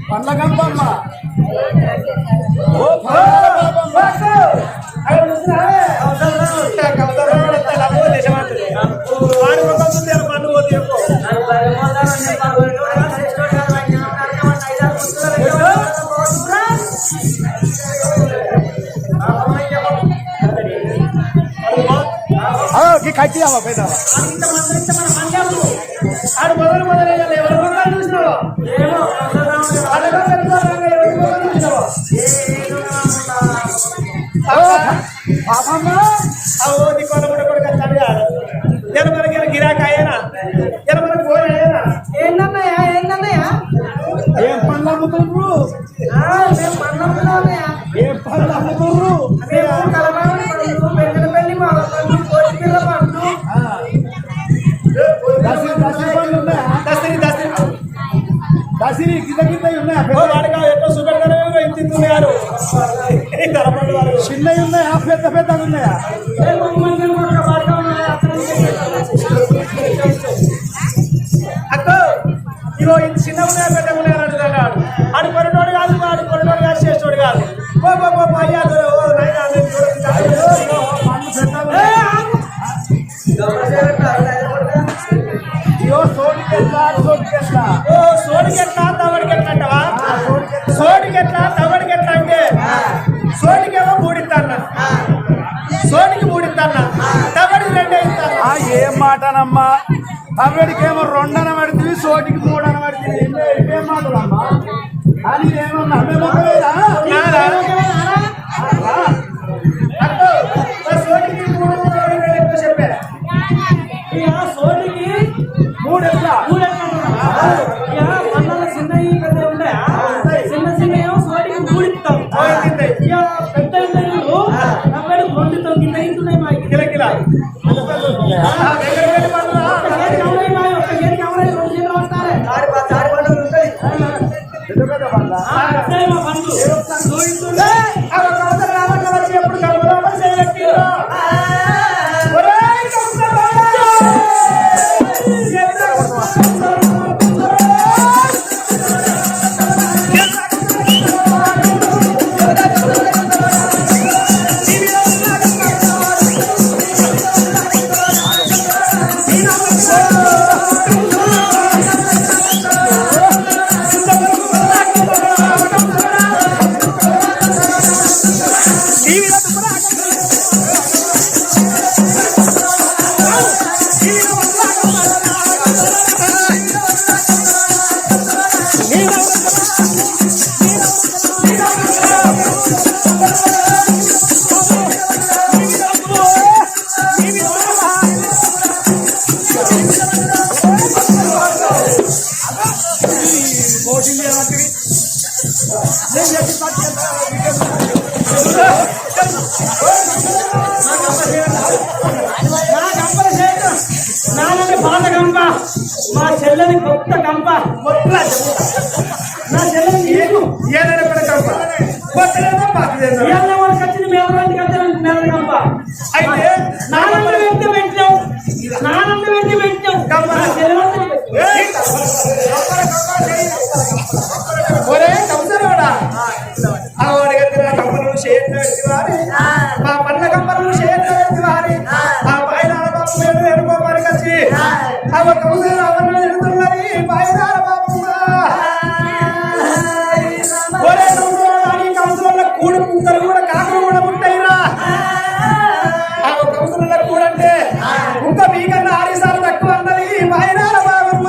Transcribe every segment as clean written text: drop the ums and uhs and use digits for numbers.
పండ్లగంపమ్మ కట్టి పెద్ద ఆడు మొదలు ఎవరు చూసినావు మనకి గిరాకాయనా మనకి పోయినా ఏంటన్నయ్యా ఏం పనులు అమ్ముతుర్రు ఏం పనులు అమ్ముతుర్రు దసరి గిద్ద గిద్ద ఉన్నాయా ఎక్కువ సుగర్ ఇంతిన్నారు చిన్నవి ఉన్నాయా పెద్ద పెద్దవి ఉన్నాయా అక్క ఇగో ఇది చిన్న ఉన్నాయా పెద్ద ఉన్నాయా అంటున్నాడు ఆడు కొనటోడు కాదు ఆడు కొనటోడు కాదు చేసేటోడు కాదు అయ్యా సోడికెట్లా తవడికెట్లా అంటవా సోడికెట్లా తవడికెట్లా అంటే సోడికేమో మూడిస్తాన్న సోడికి మూడిస్తాన్న తవడికి రెండే ఇస్తాను ఏం మాటనమ్మా తవడికేమో రెండన పడుతుంది సోటికి మూడన పడుతుంది ఏం మాటలమ్మా అని ఏమన్నా సోటికి మూడు చెప్పారా సోటికి మూడు ఎట్లా మా చెల్లని కొత్త కంప నా చెల్లని ఏదైనా కంప వచ్చింది మేర కంప అయితే నానంద వ్యక్తి పెట్టాం నానంద వ్యక్తి పెట్టాం కంపను చేతి మా పండ్ల కంపను చేతి వారి ఆ పైన ఎనుకోమని వచ్చి కూడి పుంతలు కూడా కాకులు కూడా ఉంటాయిరా ఆ కౌసల కూడంటే ఇంకా మీకన్నా 6 సార్లు తక్కువ అన్నది బాయినార బాబమ్మ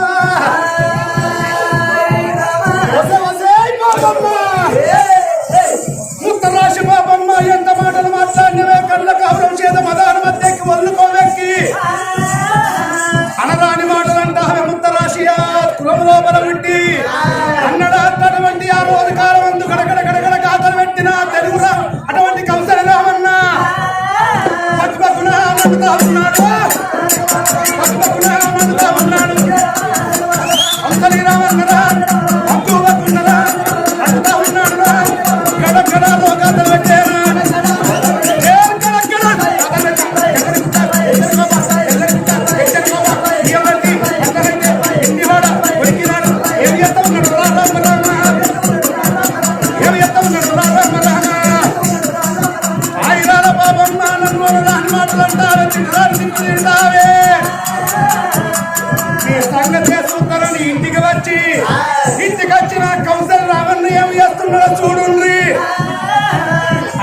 ముత్తరాశి బాబమ్మ ఎంత మాటలు మాట్లాడినవే కళ్ళ కావడం చేత మదాన మధ్యకి వదులుకోవెక్కి అనరాని మాటలంట ముత్తరాశియా కులంలోపల పుట్టి అన్నటువంటి ఆ రోజు కాలం అందు గడగడ గడగడ గాథలు పెట్టిన తెలుగు అటువంటి కౌసల రామన్న పట్టుకున్నా తింటావే నీ సంగతి చూస్తారని ఇంటికి వచ్చిన కౌశల్ రామన్న ఏం చేస్తున్నాడో చూడుండ్రి.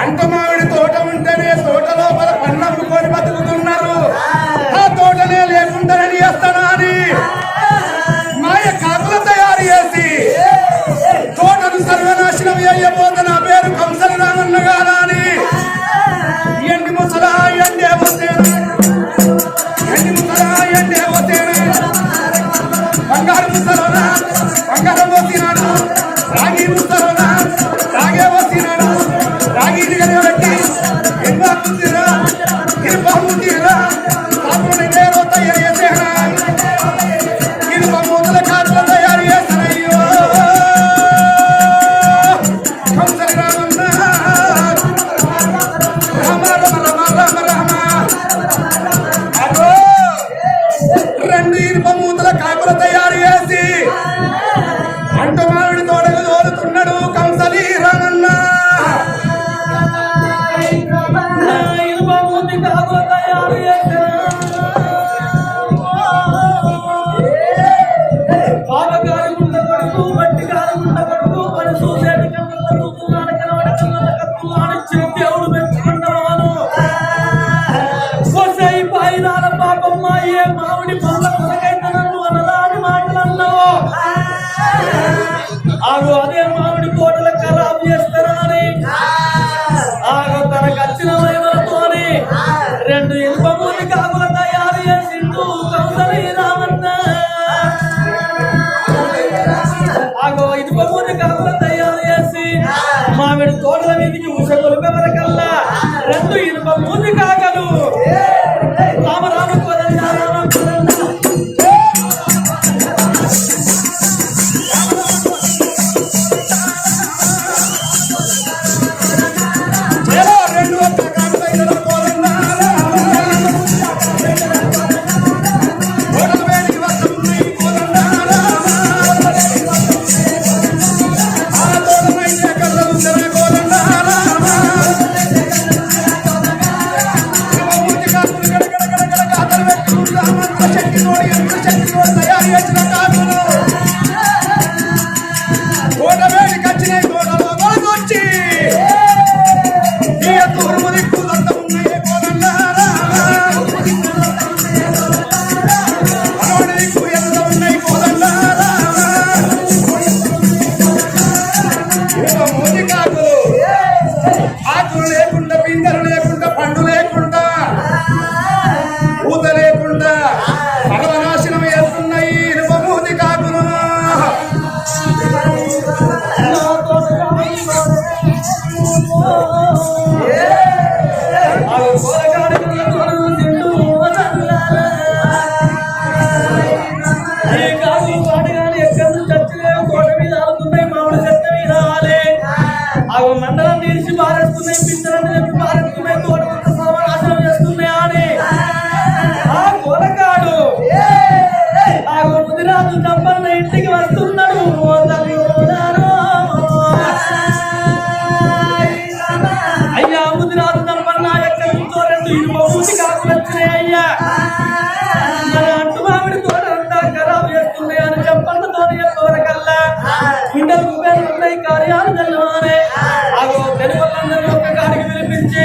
అంట మామిడి తోట ఉంటేనే తోట లోపల పన్నమ్ముకొని బతుకుతున్నారు. ఆ తోటనే లేకుండానని చేస్తానా అని మాయ కాకులు తయారు చేసి తోటను సర్వనాశనం అయ్యబోత నా పేరు కౌశల్ రామన్న గారా అని ఎండి ముసలా ఎండే వస్తేనా బంగారు ముసలోనా బంగారం పోసినాడు రాగి ముసలోనా రాగే పోసినాడు రాగి పెట్టి ఎన్నిరా ఇరుపమురా కాకుండా నేరో తయారు చేసేనా ఇరుప మూతల కాకులు తయారు చేస్తానయ్యో కౌశల్ రామన్న రామ రామ రామ రామ అగో రెండు ఇనుప మూతల కాకులు తయారు చేసి అంటమానుడి తోడకు తోలుతున్నాడు కౌశలి రామన్న. మామిడి పళ్ళ కొరకైతే నన్ను అనరాని మాటలన్నావు. ఆగు అదే మామిడి తోటల ఖరాబ్ చేస్తారా అని ఆగు తనకు వచ్చిన వైవలతోని రెండు ఇనుప మూతి కాకుల తయారు చేసిండు కౌశలి రామన్న. ఆగో ఇనుప మూతి కాకుల తయారు చేసి మామిడి తోటల మీదికి ఉషగొలిపెవరకల్లా రెండు ఇనుప మూతి కాకలు రామ రామ మండలం తీర్చి పారేస్తున్నాయి పింఛన్ చెప్పి పారేస్తున్నాయి తోట మొత్తం సర్వనాశనం చేస్తున్నాయి అని ఆ కొలకాడు ఆ ముదిరాజు తప్పన్న ఇంటికి వస్తున్నాడు. అయ్యా ముదిరాజు తప్పన్న ఎక్కడి నుంచో రెండు ఇనుప మూతి కాకులు వచ్చినాయి. అయ్యా మన అంటు మామిడి తోట అంతా ఖరాబ్ చేస్తున్నాయి అని చెప్పన్నతో చెప్పవరకల్లా గుండెలు కుబేలు ఉన్నాయి కార్యాలు జరగాలి. తెలుగులందరినీ ఒక్క కాడికి పిలిపించి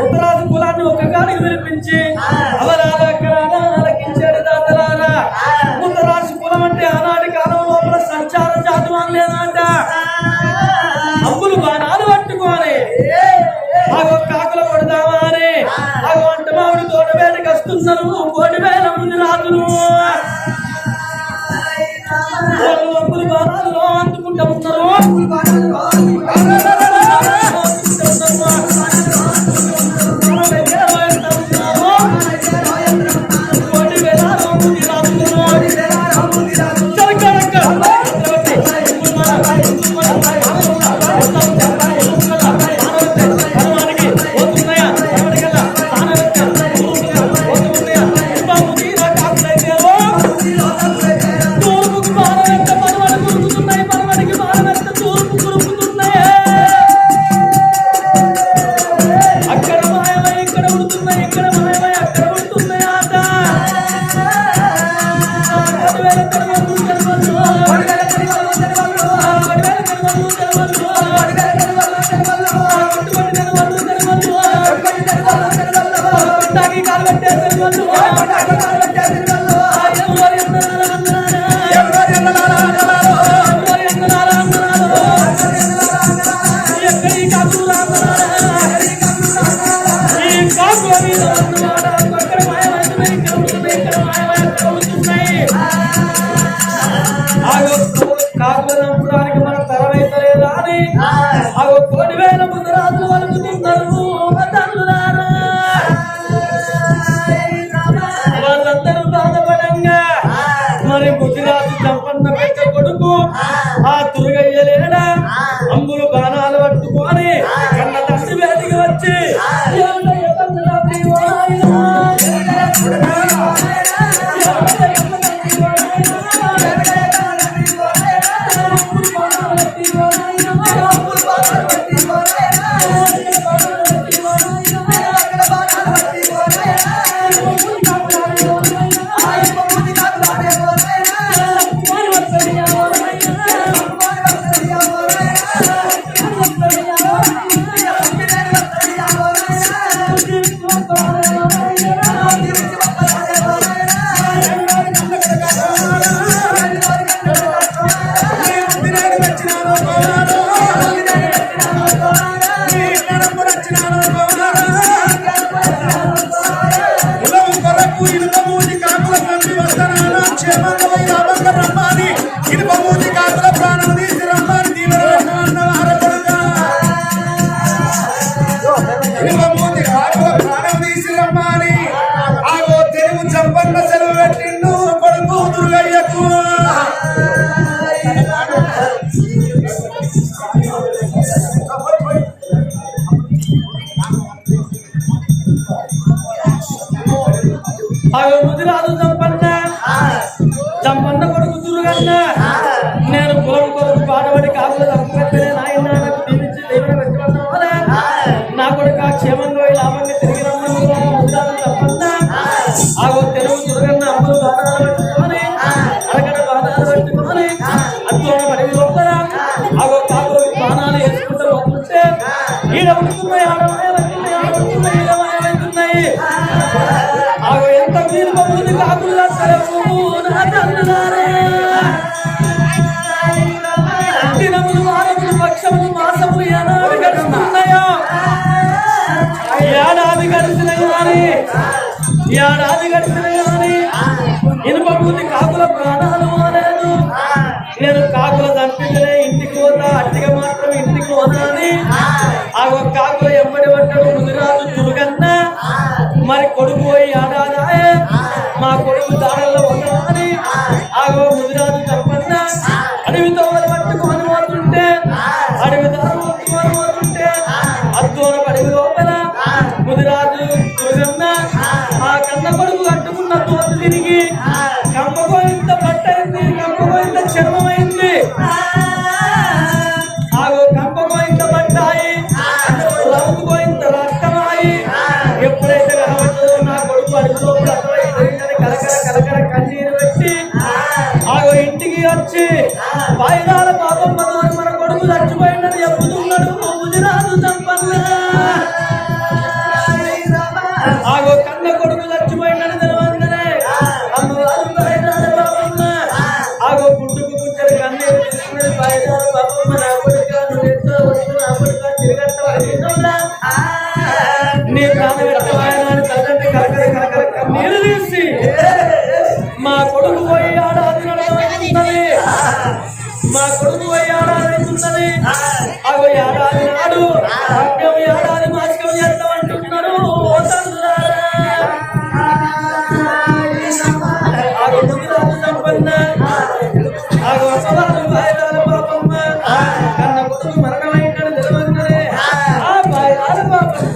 ఉత్తరాది కులాన్ని ఒక్క కాడికి పిలిపించి అవరాలు ఎక్కడ ఆలకించాడు దాతరారా. ఉత్తరాది కులం అంటే ఆనాటి కాలం లోపల సంచార జాతి లేదంట. అప్పులు బాణాలు పట్టుకొని ఆగో కాకులు కొడదామా అని ఆగో అంట మామిడి తోట వేటకి వస్తున్నారు. 1,000 మంది రాజులు అప్పులు బాణాలు అందుకుంటా ఉన్నారు. తూర్పుకు బాణం ఎంత పదవాళ్ళు గురుకుతున్నాయి. కాకులంపుడానికి మన తరమైతలేదా అని కోటి వేల ముందు రాజులు వలుకుతున్నారు వాళ్ళందరూ బాధపడంగా మరి ముదిరాజు చంపన్న పెద్ద కొడుకు ఆ తురుగయ్యలేడా అంబులు బాణాలు పట్టుకొని కన్న తండ్రి వేదికి వచ్చి ముదిరాజు చంపన్న కొడుకు తురుగన్న నేను కులం కొరకు పాటబడి కాకులు చంపనే నాయన నాకు దీవించి దేవుని పెట్టవలే నా కొడుకు క్షేమంగా లాభంగా తిరిగి రమ్మని ముదిరాజు చంపన్న తెలుగు తురుగన్న అమ్మలు బాధాలు పెట్టుకొని అరగడ బాధాలు పెట్టుకొని అత్తోడ పడి లోపల కాకులు బాణాలు వేసుకుంటూ వస్తుంటే ఈడ ఉంటున్నాయి ఆడవాళ్ళున్నాయి ఆడుతున్నాయి ఈడవాళ్ళున్నాయి ఎంత మీరు మమ్మల్ని కాకులు దినములు వారములు పక్షములు మాసములు ఏడాది గడుస్తున్నాయో ఏడాది గడిచిన కానీ ఇనుపబూతి కాకుల ప్రాణాలు మాలేదు నేను కాకుల చంపితేనే ఇంటికి పోతా అట్టిగా మాత్రం ఇంటికి పోతా అని కాకుల ఎమ్మడి పడ్డాడు ముదిరాజు తురుగన్న మరి కొడుకు పోయి ఏడాదాయే మా కొడుకు దాడల్లో ఉన్నామని ముదిరాజు చంపన్న అడవితో పట్టుకొని పోతుంటే అడవి దారు పట్టుకొని పోతుంటే అద్దోన అడవి లోపల ముదిరాజు తురుగన్న ఆ కన్న కొడుకు కట్టుకున్న తోలు తిరిగి కంపకోయింత పట్టయింది కంపకోయింత చర్మమైంది కంపకోయింత పట్టాయి రౌతుకోయింత రక్తమాయి ఎప్పుడైతే కనబడుతుందో నా కొడుకు అడుగు లోపల కలకల కన్నీరు పెట్టి ఇంటికి వచ్చి వాయిదాల పాపం మన కొడుకు చచ్చిపోయిందని చెప్పుతున్నాడు ముదిరాజు చంపన్న కన్న కొడుకు చచ్చిపోయిందని తెలియదుగానే అమ్మవారు వాయిదాల పాపమ్మ గుడ్డుకు గుచ్చరు కన్నీరు తీసుకున్నది వాయిదాల పాపమ్మ నా కొడుక నువ్వు ఎంతో వచ్చి నా కొడుక తిరగట్ట నీ ప్రాణం పెట్టవాయని తల్లంటే కలకల కన్నీరు తీసి మా కొడుకు పోయి ఆడాది నడవైతున్నది మా కొడుకు పోయి ఆడాదైతున్నది ఏడాది నాడు ఏడాది మాసికం చేస్తామంటున్నారు ముదిరాజు చంపన్న అమ్మవారు బాయిదాల పాపమ్మ కన్న కొడుకు మరణమైందని తెలియదునే ఆ బాయిదాల పాపమ్మ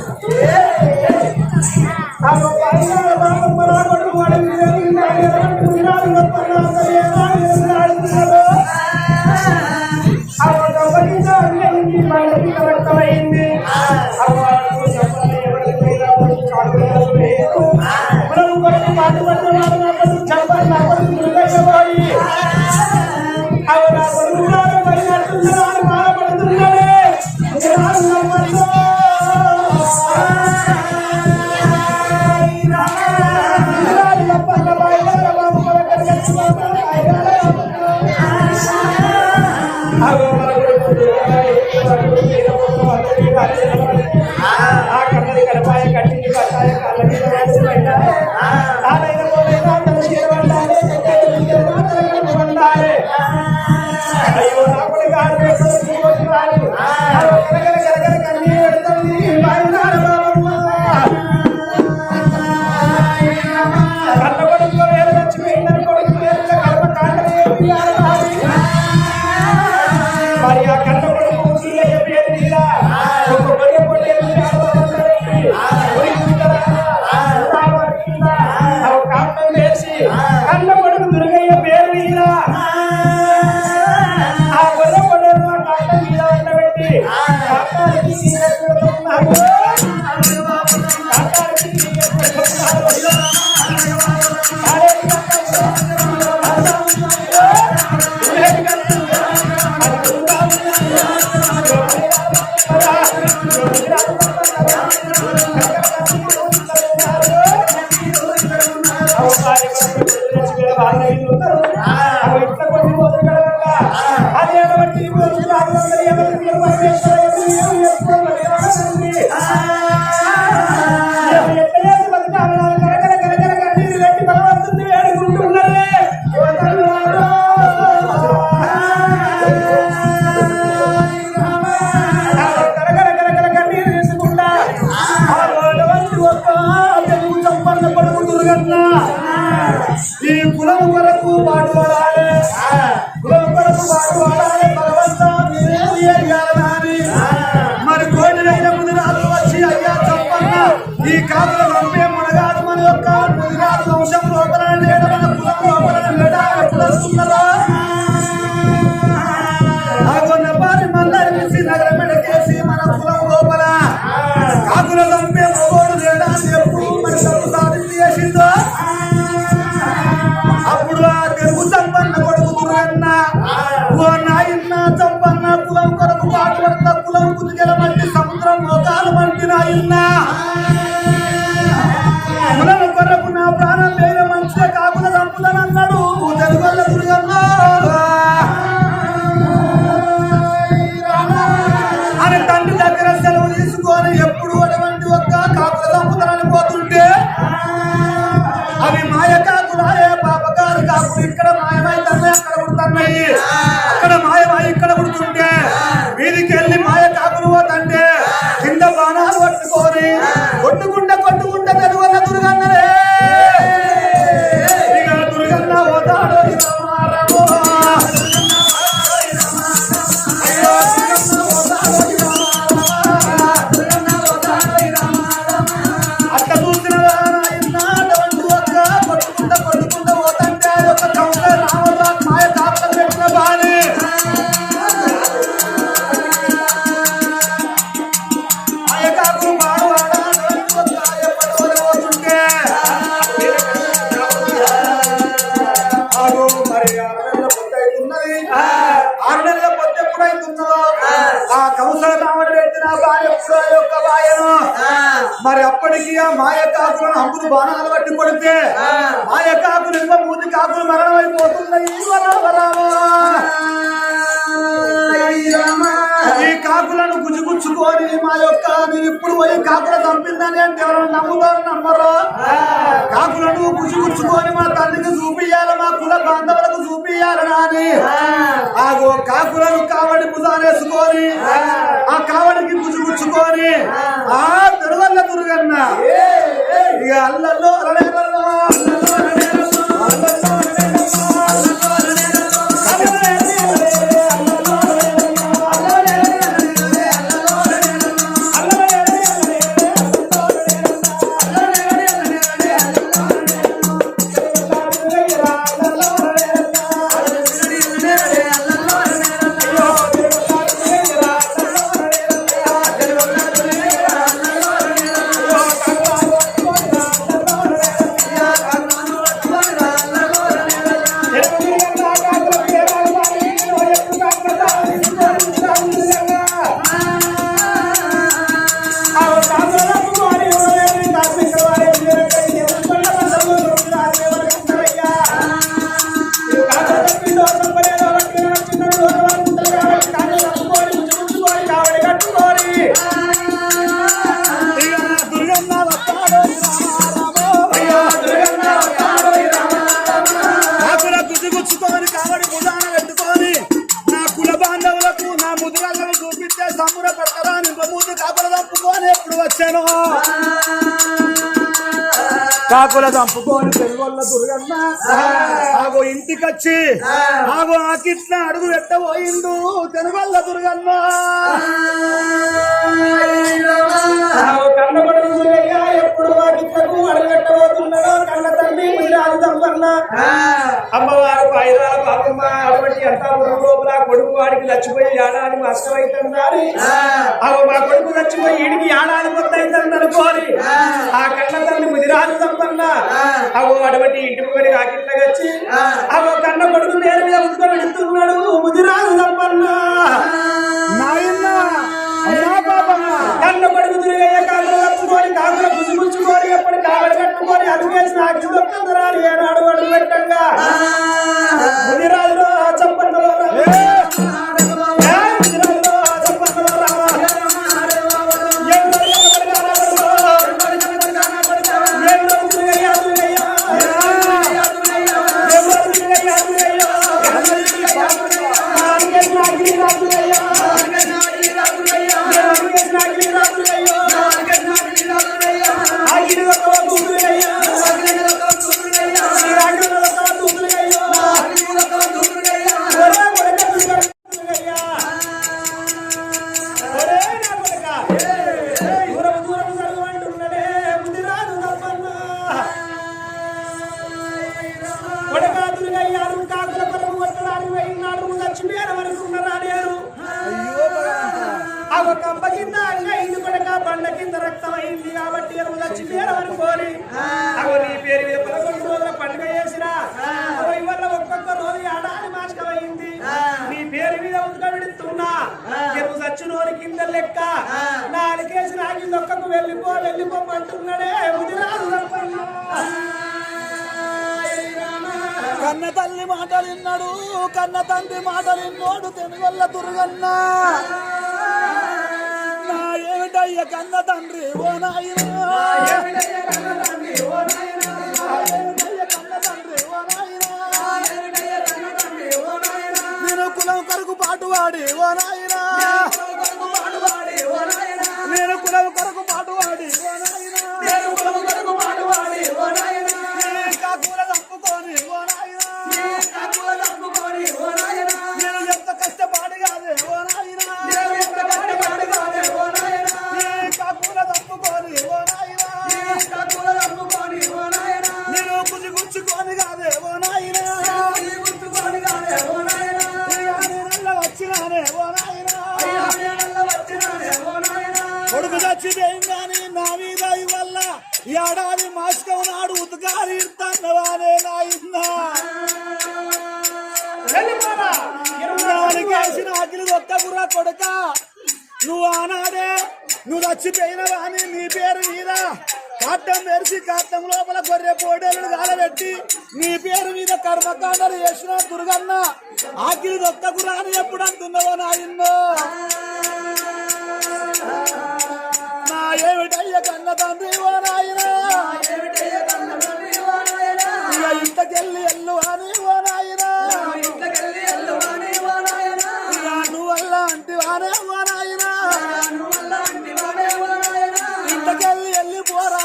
ఈ కులం కొరకు పాటుపడాలి, కులం కొరకు పాటుపడాలి భగవంతా మరి కోటిలైన ముదిరాలు వచ్చి అయ్యా చెప్పన్న ఈ కాపుల పంపే మునగాదు మన యొక్క ముదిరాలు వంశం లోపల లేడ మన కులం లోపల లేడ ఎప్పుడు వస్తున్నారా ఆ కొన్న పారి మల్లారి నగరం మెడకేసి మన కులం లోపల కాకుల పంపే మగోడు లేడా ఎప్పుడు మన తప్పు సాధించి చేసిందో అప్పుడు ఆ తెలుగు సంపన్న కొడుకు దుర్గన్న ఓ నాయన్న చంపన్న కులం కొరకు పాటుపడుతున్న కులం కుదిగల మంటి సముద్రం లోకాలు మంటి నాయన్న కులం కొరకు నా ప్రాణం లేన మంచిగా కాకుల చంపులనన్నాడు తెలుగొల్ల దుర్గన్న అని తండ్రి దగ్గర సెలవు తీసుకొని ఎప్పుడు అటువంటి ఒక్క కాకుల చంపుతానని పోతుంటే అవి మాయ కాకులాయే పాపకారు కాకులు ఇక్కడ మాయమైతున్నాయి అక్కడ పుడుతున్నాయి అక్కడ మాయమై ఇక్కడ పుడుతుంటే వీధికి వెళ్ళి మాయ కాకులు పోతంటే కింద బాణాలు పట్టుకొని కొట్టుకుంటే తెలుగున్న దుర్గన్నలే ఇక దుర్గన్న పోతాడు అట్లా చూసిన మాయ కాపులు పెట్టిన బాని మాయ కాకులు పోతుంటే మరి 6 నెలల పొద్దు ఎప్పుడైతుందో ఆ కౌసల రాముడు పెట్టిన బాయ యొక్క బాయను మరి అప్పటికి ఆ మాయ కాకులను అమ్ముడు బాణాలు పట్టి కొడితే మాయ కాకులు ఇంకా మూతి కాకులు మరణం అయిపోతున్నాయి ఈ కాకులను గుజ్జుగుచ్చుకొని మా యొక్క మీరు ఇప్పుడు పోయి కాకులు చంపిందని అంటే ఎవరైనా నమ్ముతారు నమ్మరు కాకులను గుజ్జుగుచ్చుకొని మా తల్లికి చూపియాలి మా కుల బాంధవులకు చూపియాలని అని ఆ కాకులను కావడి భుజానేసుకొని ఆ కావడికి గుజ్జుగుచ్చుకొని ఆ తిరువల్ల దుర్గన్న ఇక అల్లల్లో కాకుల చంపుకొని పెరుగొల్ల దుర్గన్న ఆగో ఇంటికొచ్చి ఆగో ఆకిట్ల అడుగు పెట్టబోయిండు తెనుగొల్ల దుర్గన్న కన్న కొడుకు దుర్గయ్య ఎప్పుడు వాకిట్లకు అడుగు పెట్టబోతున్నాడో కన్న తండ్రి ముదిరాజు సంపన్న అమ్మవారు పైరాల పాపమ్మ అటువంటి అంతాపురం లోపల కొడుకు వాడికి చచ్చిపోయి ఏడాది నష్టమైతుందని మా కొడుకు చచ్చిపోయి ఈడికి ఏడాది కొత్త అవుతుంది అనుకోని ఆ కన్న తల్లి ముదిరాజు సంపన్న అటువంటి ఇంటి ముగడి రాకిట్లకి వచ్చి కన్న కొడుకు నేల మీద ఉంచుకొని వెళుతున్నాడు ముదిరాజు సంపన్న కన్న కొడుకు దుర్గయ్య కాకులు కట్టుకొని కాకుల పుసుగుచ్చుకొని ఎప్పుడు కావడి కట్టుకొని అడుగేసిన అగ్గి దొక్కరాని ఏనాడు అడుగు పెట్టంగా ముదిరాజులో సంపన్నలో కంప కింద ఇది కొడక బండ కింద రక్తం అయింది కాబట్టి ఎరువు వచ్చి పేరనుకోని అగో నీ పేరు మీద 11 రోజుల పండుగ చేసిన ఇవాళ ఒక్కొక్క రోజు ఏడాది మాసకమైంది నీ పేరు మీద ఉద్గవిడుతున్నా ఎరువు చచ్చినోని కింద లెక్క నాలుగేసి రాగి దొక్కకు వెళ్ళిపోమంటున్నాడే ముదిరాజు కన్న తల్లి మాటలు విన్నాడు కన్న తండ్రి మాటలు విన్నోడు తెనుగొల్ల దుర్గన్న నా ఏమిటయ్య కన్న తండ్రి ఓ నాయనా నేను కులం కొరకు పాటువాడి ఓ నాయనా నేను కులం కొరకు పాటువాడి ఓ నాయనా కాకుల తప్పుకొని ఓ నాయనా నేను ఎంత కష్టపాడి కాదే ఓ నాయనా కాకుల తప్పుకొని ఓ నాయనా నేను గుచ్చుకొని కాదే ఓ నాయనా వచ్చినానే ఓ నాయనా కొడుకు చచ్చిపోయిందని నా మీద వల్ల ఏడాది మాస్కం నాడు ఉతకాలి ఇస్తానవానే నాయన్నా నాలుగేసిన అఖిలు దొక్కకురా కొడుక నువ్వు ఆనాడే నువ్వు చచ్చిపోయినవా అని నీ పేరు మీద కాట్టం తెరిచి కాట్టం లోపల గొర్రె పోడేళ్ళు కాలబెట్టి నీ పేరు మీద కర్మకాండలు చేసిన దుర్గన్న ఆఖిలి దొక్కకురా అని ఎప్పుడు అంటున్నావో నాయన్నో నా ఏమిటయ్య కన్న తండ్రి ఓ నాయనా ఇక ఇంతకెళ్ళి ఎల్లు అని ఓ నాయనా ఇక నువ్వల్లా అంటివానే ఓ నాయనా ఇంతకెళ్ళి వెళ్ళిపోరా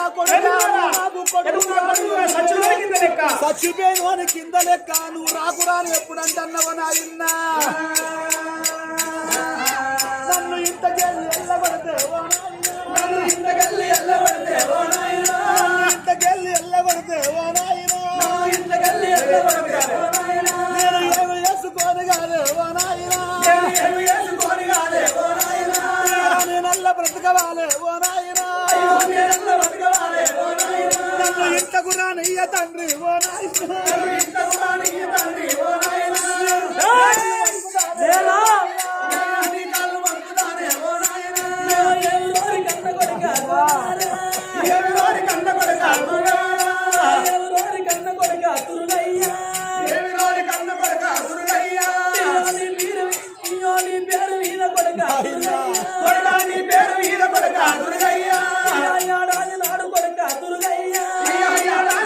చచ్చిపోయిన కింద లెక్క నువ్వు రాకురాని ఎప్పుడంటన్నావో నాయన్నా నన్ను ఇంతకెళ్ళి వెళ్ళబడితే ఓ నాయనా ఇంతకెళ్ళి వెళ్ళబడితే ఓ నాయనా నేను ఏమి వేసుకోని కాదే ఓ నాయనా నేనల్ల బ్రతకవాలే ఓ నాయనా నన్ను ఇంతకు రానియ్య తండ్రి ఓ నాయనా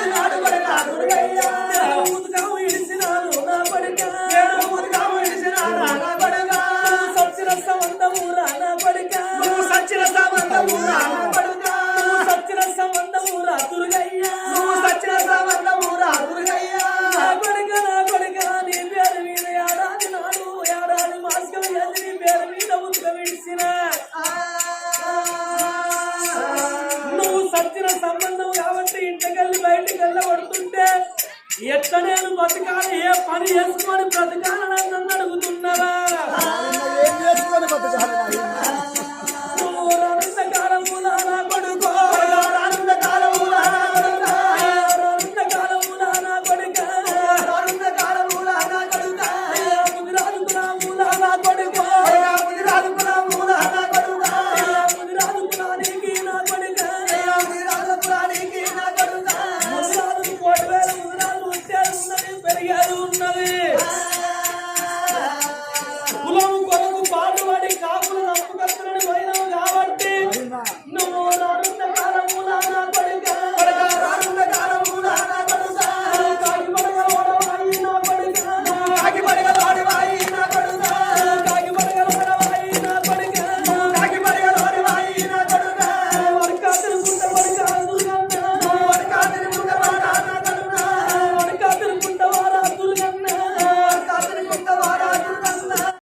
నాడు కొడుక దుర్గయ్య ఎట్లా నేను బతకాలి ఏ పని చేసుకొని బ్రతకాలని